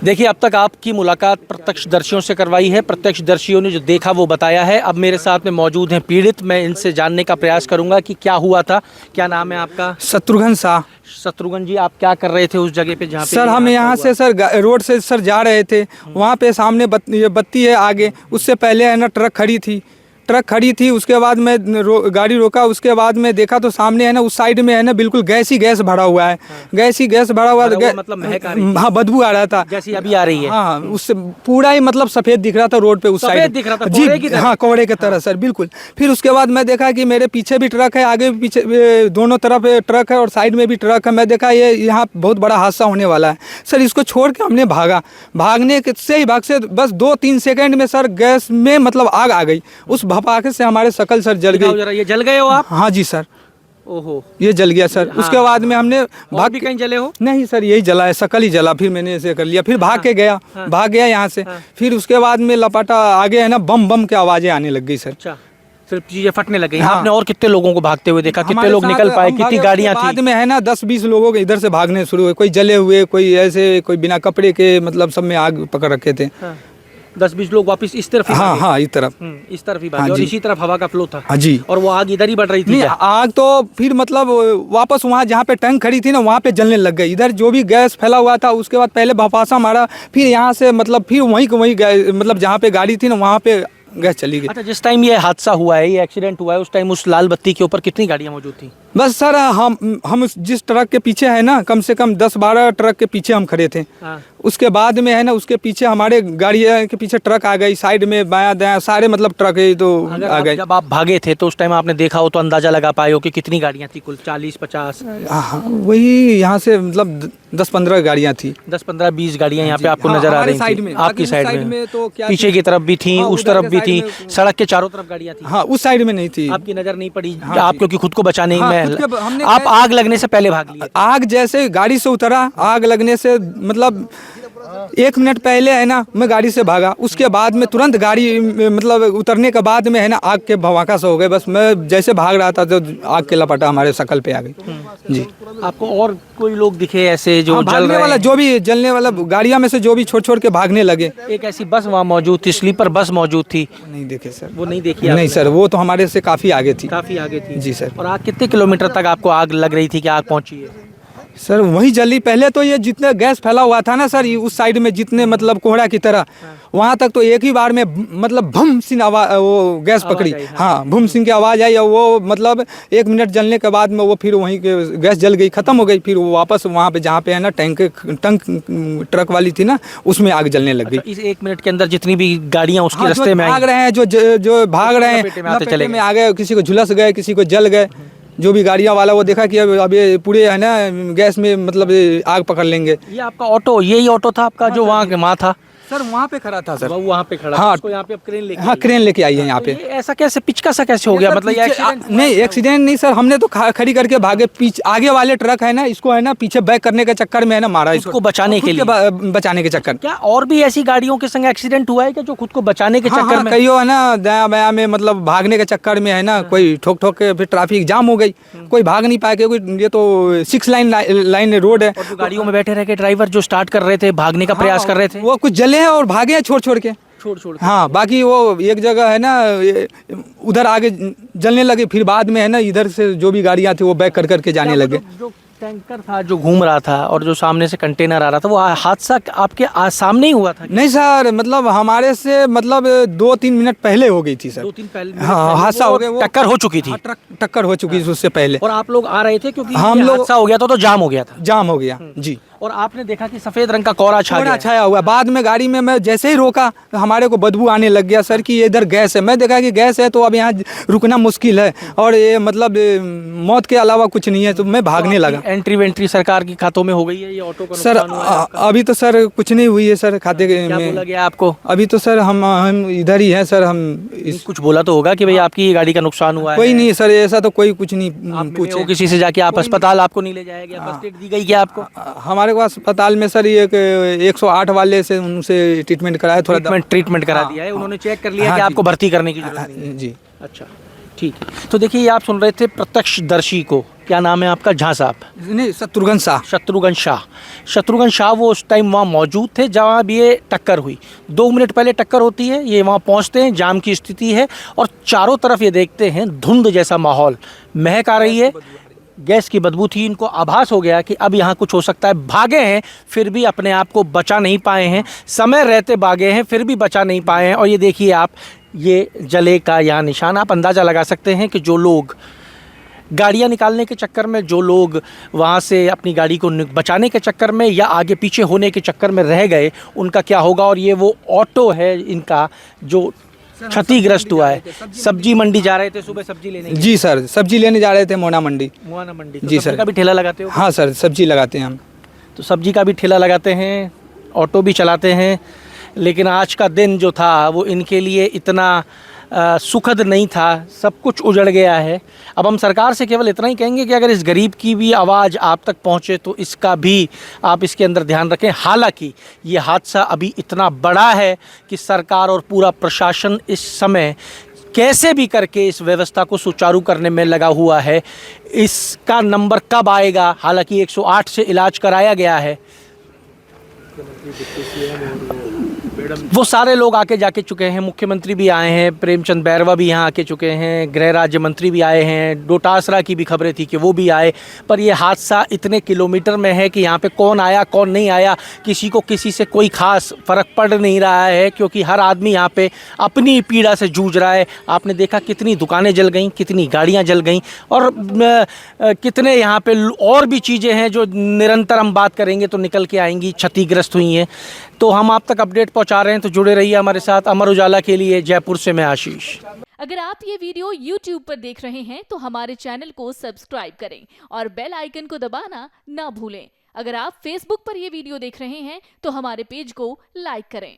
देखिए, अब तक आपकी मुलाकात प्रत्यक्षदर्शियों से करवाई है, प्रत्यक्षदर्शियों ने जो देखा वो बताया है। अब मेरे साथ में मौजूद हैं पीड़ित, मैं इनसे जानने का प्रयास करूंगा कि क्या हुआ था। क्या नाम है आपका? शत्रुघ्न शाह। शत्रुघ्न जी, आप क्या कर रहे थे उस जगह पे जहाँ पे सर हम यहाँ से सर रोड से सर जा रहे थे, वहाँ पे सामने बत्ती है आगे, उससे पहले है ना ट्रक खड़ी थी। उसके बाद मैं गाड़ी रोका, उसके बाद में देखा तो सामने है ना उस साइड में है ना बिल्कुल गैस ही गैस भरा हुआ है। गैस भरा हुआ मतलब महक आ रही थी। हाँ, बदबू आ रहा था जैसी अभी आ रही है। हाँ, उससे पूरा ही मतलब सफ़ेद दिख रहा था रोड पे उस साइड दिख रहा था जी। हाँ, कोहरे की तरह सर बिल्कुल। फिर उसके बाद मैं देखा कि मेरे पीछे भी ट्रक है, आगे भी पीछे दोनों तरफ ट्रक है और साइड में भी ट्रक है। मैं देखा ये यहाँ बहुत बड़ा हादसा होने वाला है सर। इसको छोड़ के हमने भागने से बस 2-3 सेकंड में सर गैस में मतलब आग आ गई। उस भपाके से हमारे शकल सर जल गई। ये जल गए हो आप? हाँ जी सर, ओहो, ये जल गया सर। हाँ, उसके बाद में हमने भाग भी कहीं जले हो? नहीं सर, यही जला है, शकल ही जला। फिर मैंने ऐसे कर लिया, फिर भाग के गया, भाग गया यहाँ से। फिर उसके बाद में लपाटा आगे है ना बम के आवाजें आने लग गई सर। अच्छा, फिर चीजें फटने लग गई। हाँ। आपने और कितने लोगों को भागते हुए देखा? कितने लोग निकल पाए? कितनी गाड़ियां थी? बाद में है ना 10-20 लोगों के इधर से भागने शुरू हुए, कोई जले हुए, कोई ऐसे, कोई बिना कपड़े के, मतलब सब में आग पकड़ रखे थे। 10-20 लोग वापस इस तरफ ही हाँ हाँ, इस तरफ ही भागे। और इसी तरफ हवा का फ्लो था। हाँ जी। और वो आग इधर ही बढ़ रही थी नहीं, क्या? आग तो फिर मतलब वापस वहाँ जहाँ पे टैंक खड़ी थी ना वहाँ पे जलने लग गई। इधर जो भी गैस फैला हुआ था उसके बाद पहले भपासा मारा, फिर यहाँ से मतलब फिर वहीं मतलब जहाँ पे गाड़ी थी ना वहाँ पे गैस चली गई। अच्छा, जिस टाइम ये हादसा हुआ है, ये एक्सीडेंट हुआ है, उस टाइम उस लाल बत्ती के ऊपर कितनी गाड़ियां मौजूद थी? बस सर हम जिस ट्रक के पीछे है ना, कम से कम 10-12 ट्रक के पीछे हम खड़े थे। उसके बाद में है ना उसके पीछे हमारे गाड़ी के पीछे ट्रक आ गई, साइड में बायां दायां सारे मतलब ट्रक है तो आ गए। जब आप भागे थे तो उस टाइम आपने देखा हो तो अंदाजा लगा पाए हो कि कितनी गाड़ियां थी? कुल 40-50? हाँ, वही यहाँ से मतलब 10-15 गाड़ियाँ थी। 10-15-20 गाड़ियां यहाँ पे आपको नजर आ रही थी? आपकी साइड में तो क्या पीछे की तरफ भी थी, उस तरफ भी थी, सड़क के चारों तरफ गाड़ियां थी? हाँ, उस साइड में नहीं थी। आपकी नजर नहीं पड़ी? आप क्योंकि खुद को बचाने में हमने आप आग लगने से पहले भाग लिए? आग जैसे गाड़ी से उतरा, आग लगने से मतलब 1 मिनट पहले है ना मैं गाड़ी से भागा। उसके बाद में तुरंत गाड़ी मतलब उतरने के बाद में है ना आग के भवाका से हो गए। बस मैं जैसे भाग रहा था तो आग के लपटा हमारे शकल पे आ गई जी। आपको और कोई लोग दिखे ऐसे जो जलने वाला, जो भी जलने वाला गाड़ियां में से जो भी छोड़ के भागने लगे? एक ऐसी बस वहाँ मौजूद थी, स्लीपर बस मौजूद थी? नहीं देखे सर। वो नहीं देखी? नहीं सर, वो तो हमारे से काफी आगे थी। काफी आगे थी जी सर। और आग कितने किलोमीटर तक आपको आग लग रही थी कि आग पहुंची है? सर वही जली। पहले तो ये जितने गैस फैला हुआ था ना सर, उस साइड में जितने मतलब कोहरा की तरह, वहाँ तक तो एक ही बार में मतलब भम सिंह आवाज, वो गैस पकड़ी। हाँ, भूम सिंह की आवाज़ आई और वो मतलब 1 मिनट जलने के बाद में वो फिर वहीं के गैस जल गई, ख़त्म हो गई। फिर वो वापस वहाँ पे जहाँ पे है ना टैंक ट्रक वाली थी ना उसमें आग जलने लग गई। इस 1 मिनट के अंदर जितनी भी गाड़ियाँ उसके रास्ते में भाग रहे हैं, जो भाग रहे हैं चले में आ गए, किसी को झुलस गए, किसी को जल गए। जो भी गाड़ियाँ वाला वो देखा कि अब ये पूरे है ना गैस में मतलब आग पकड़ लेंगे। ये आपका ऑटो, यही ऑटो था आपका जो वहाँ था? सर वहाँ पे खड़ा था सर। वो वहाँ पे खड़ा? हाँ, उसको यहाँ पे अब क्रेन लेके? हाँ, क्रेन लेके आई है यहाँ पे। ऐसा कैसे पिचका सा कैसे हो गया? मतलब ये एक्सीडेंट नहीं, एक्सीडेंट नहीं सर, हमने तो खड़ी करके भागे। पीछे आगे वाले ट्रक है ना, इसको है ना पीछे बैक करने के चक्कर में है ना मारा, इसको बचाने के लिए, बचाने के चक्कर। क्या और भी ऐसी गाड़ियों के संग एक्सीडेंट हुआ है क्या जो खुद को बचाने के चक्कर में? कई है ना दाया बाया में मतलब भागने के चक्कर में है ना कोई ठोक के फिर ट्रैफिक जाम हो गई, कोई भाग नहीं पाया क्योंकि ये तो 6 लाइन रोड है। और जो गाड़ियों में बैठे रह के ड्राइवर जो स्टार्ट कर रहे थे, भागने का प्रयास कर रहे थे, वो कुछ जले हैं और भागे हैं छोड़ के। हाँ, बाकी वो एक जगह है ना उधर आगे जलने लगे, फिर बाद में है ना इधर से जो भी गाड़ियाँ थी वो बैक करके जाने लगे। जो टैंकर था जो घूम रहा था और जो सामने से कंटेनर आ रहा था, वो हादसा आपके सामने ही हुआ था? नहीं सर, मतलब हमारे से मतलब 2-3 मिनट पहले हो गई थी सर। 2-3 पहले? हाँ, हादसा हो गया, टक्कर हो चुकी थी? टक्कर हो चुकी थी उससे पहले। और आप लोग आ रहे थे क्योंकि हम लोग हादसा हो गया था तो जाम हो गया था? जाम हो गया जी। और आपने देखा कि सफेद रंग का कोहरा छाया हुआ। बाद में गाड़ी में मैं जैसे ही रोका हमारे को बदबू आने लग गया सर कि ये इधर गैस है। मैं देखा कि गैस है तो अब यहाँ रुकना मुश्किल है और ये मतलब मौत के अलावा कुछ नहीं है, तो मैं भागने लगा। एंट्री वेंट्री सरकार के खातों में हो गई है? ये ऑटो का सर अभी तो सर कुछ नहीं हुई है सर खाते में। क्या बोला गया आपको? अभी तो सर हम इधर ही हैं सर। हम कुछ बोला तो होगा कि भाई आपकी गाड़ी का नुकसान हुआ है? कोई नहीं सर, ऐसा तो कोई कुछ नहीं पूछे किसी से जाके आप अस्पताल आपको नहीं ले जाया गया? फर्स्ट एड दी गई क्या आपको? हमारे को अस्पताल में सर ये 108 वाले से उनसे ट्रीटमेंट कराया, थोड़ा ट्रीटमेंट करा दिया है उन्होंने? चेक कर लिया कि आपको भर्ती करने की जरूरत नहीं? जी, अच्छा, ठीक है। तो देखिए, ये आप सुन रहे थे प्रत्यक्षदर्शी को क्या नाम है आपका? झा साहब? नहीं, शत्रुघ्न शाह। शत्रुघ्न शाह। शत्रुघ्न शाह वो उस टाइम वहाँ मौजूद थे जहाँ अब ये टक्कर हुई। 2 मिनट पहले टक्कर होती है, ये वहाँ पहुँचते हैं, जाम की स्थिति है और चारों तरफ ये देखते हैं धुंध जैसा माहौल, महक आ रही है, गैस की बदबू थी। इनको आभास हो गया कि अब यहाँ कुछ हो सकता है। भागे हैं फिर भी अपने आप को बचा नहीं पाए हैं, समय रहते भागे हैं फिर भी बचा नहीं पाए हैं। और ये देखिए आप, ये जले का यहाँ निशान, आप अंदाज़ा लगा सकते हैं कि जो लोग गाड़ियाँ निकालने के चक्कर में, जो लोग वहाँ से अपनी गाड़ी को बचाने के चक्कर में या आगे पीछे होने के चक्कर में रह गए, उनका क्या होगा। और ये वो ऑटो है इनका जो क्षतिग्रस्त हुआ है। सब्जी मंडी जा रहे थे सुबह सब्जी लेने? जी सर, सब्जी लेने जा रहे थे मोना मंडी। मोना मंडी। तो जी सब्जी सर। का भी ठेला लगाते हो? हाँ सर, सब्जी लगाते हैं हम। तो सब्जी का भी ठेला लगाते हैं, ऑटो भी चलाते हैं, लेकिन आज का दिन जो था वो इनके लिए इतना सुखद नहीं था। सब कुछ उजड़ गया है। अब हम सरकार से केवल इतना ही कहेंगे कि अगर इस गरीब की भी आवाज़ आप तक पहुंचे तो इसका भी आप इसके अंदर ध्यान रखें। हालांकि ये हादसा अभी इतना बड़ा है कि सरकार और पूरा प्रशासन इस समय कैसे भी करके इस व्यवस्था को सुचारू करने में लगा हुआ है। इसका नंबर कब आएगा? हालांकि 108 से इलाज कराया गया है। वो सारे लोग आके जाके चुके हैं, मुख्यमंत्री भी आए हैं, प्रेमचंद बैरवा भी यहाँ आके चुके हैं, गृह राज्य मंत्री भी आए हैं, डोटासरा की भी खबरें थी कि वो भी आए। पर ये हादसा इतने किलोमीटर में है कि यहाँ पे कौन आया कौन नहीं आया, किसी को किसी से कोई खास फ़र्क पड़ नहीं रहा है, क्योंकि हर आदमी यहाँ पे अपनी पीड़ा से जूझ रहा है। आपने देखा कितनी दुकानें जल गईं, कितनी गाड़ियाँ जल गईं और कितने यहाँ पे और भी चीज़ें हैं जो निरंतर हम बात करेंगे तो निकल के आएंगी, क्षतिग्रस्त हुई हैं। तो हम आप तक अपडेट पहुंचा रहे हैं, तो जुड़े रहिए हमारे साथ। अमर उजाला के लिए जयपुर से मैं आशीष। अगर आप ये वीडियो YouTube पर देख रहे हैं तो हमारे चैनल को सब्सक्राइब करें और बेल आइकन को दबाना ना भूलें। अगर आप Facebook पर ये वीडियो देख रहे हैं तो हमारे पेज को लाइक करें।